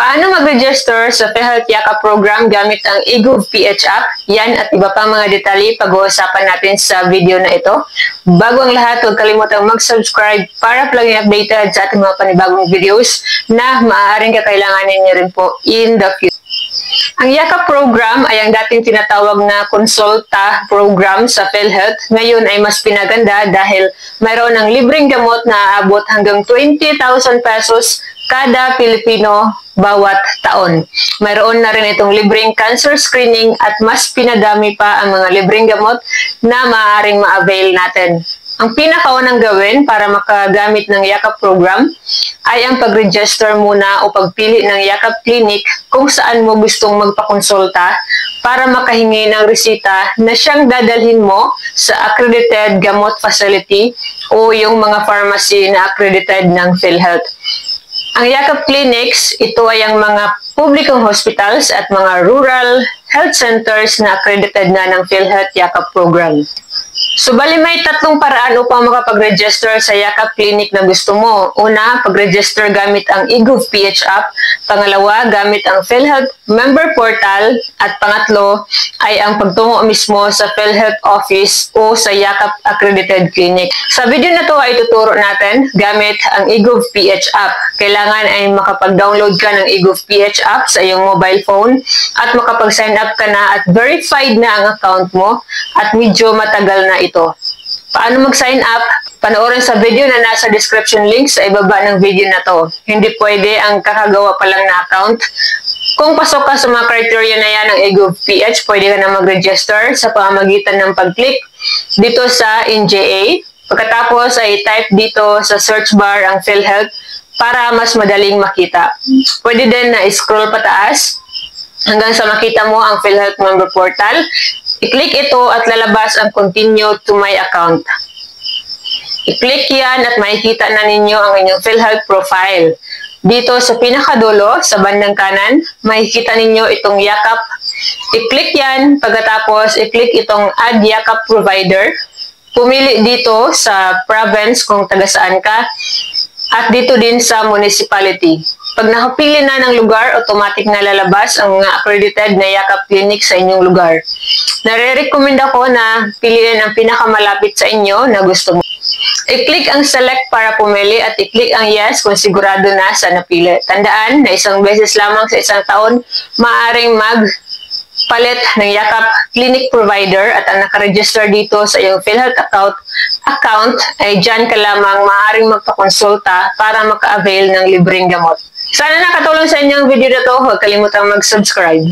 Paano mag-register sa PhilHealth Yakap program gamit ang eGov-PH app? Yan at iba pang mga detalye pag-uusapan natin sa video na ito. Bago ang lahat, huwag kalimutang mag-subscribe para palaging updated sa ating mga panibagong videos na maaaring kakailanganin niyo rin po in the future. Ang Yakap program ay ang dating tinatawag na konsulta program sa PhilHealth. Ngayon ay mas pinaganda dahil mayroon ng libreng gamot na aabot hanggang 20,000 pesos kada Pilipino bawat taon. Mayroon na rin itong libreng cancer screening at mas pinadami pa ang mga libreng gamot na maaaring ma-avail natin. Ang pinakaunang gawin para makagamit ng Yakap program ay ang pag-register muna o pagpili ng Yakap Clinic kung saan mo gustong magpakonsulta para makahingi ng resita na siyang dadalhin mo sa accredited gamot facility o yung mga pharmacy na accredited ng PhilHealth. Ang Yakap Clinics, ito ay ang mga publikong hospitals at mga rural health centers na accredited na ng PhilHealth Yakap program. So, bali may tatlong paraan upang makapag-register sa Yakap Clinic na gusto mo. Una, pag-register gamit ang eGov-PH app. Pangalawa, gamit ang PhilHealth member portal. At pangatlo, ay ang pagtungo mismo sa PhilHealth office o sa Yakap accredited clinic. Sa video na to ay tuturo natin gamit ang eGov-PH app. Kailangan ay makapag-download ka ng eGov-PH app sa iyong mobile phone at makapag-sign up ka na at verified na ang account mo at medyo matagal na ito. Paano mag-sign up? Panoorin sa video na nasa description link sa ibaba ng video na to. Hindi pwede ang kakagawa pa lang na account. Kung pasok ka sa mga criteria na yan ng eGov-PH, pwede ka na mag-register sa pamamagitan ng pag-click dito sa NJA. Pagkatapos ay type dito sa search bar ang PhilHealth para mas madaling makita. Pwede din na scroll pataas hanggang sa makita mo ang PhilHealth member portal. I-click ito at lalabas ang continue to my account. I-click yan at makikita na ninyo ang inyong PhilHealth profile. Dito sa pinakadulo, sa bandang kanan, makikita ninyo itong Yakap. I-click yan, pagkatapos i-click itong add Yakap provider. Pumili dito sa province kung taga saan ka at dito din sa municipality. Pag nakapili na ng lugar, automatic na lalabas ang mga accredited na Yakap Clinic sa inyong lugar. Nare-recommend ako na piliin ang pinakamalapit sa inyo na gusto mo. I-click ang select para pumili at i-click ang yes kung sigurado na sa napili. Tandaan na isang beses lamang sa isang taon, maaaring magpalit ng Yakap Clinic provider at ang nakaregister dito sa iyong PhilHealth account ay dyan ka lamang maaaring magpakonsulta para maka-avail ng libreng gamot. Sana nakatulong sa inyo ang video na to. Huwag kalimutang mag-subscribe.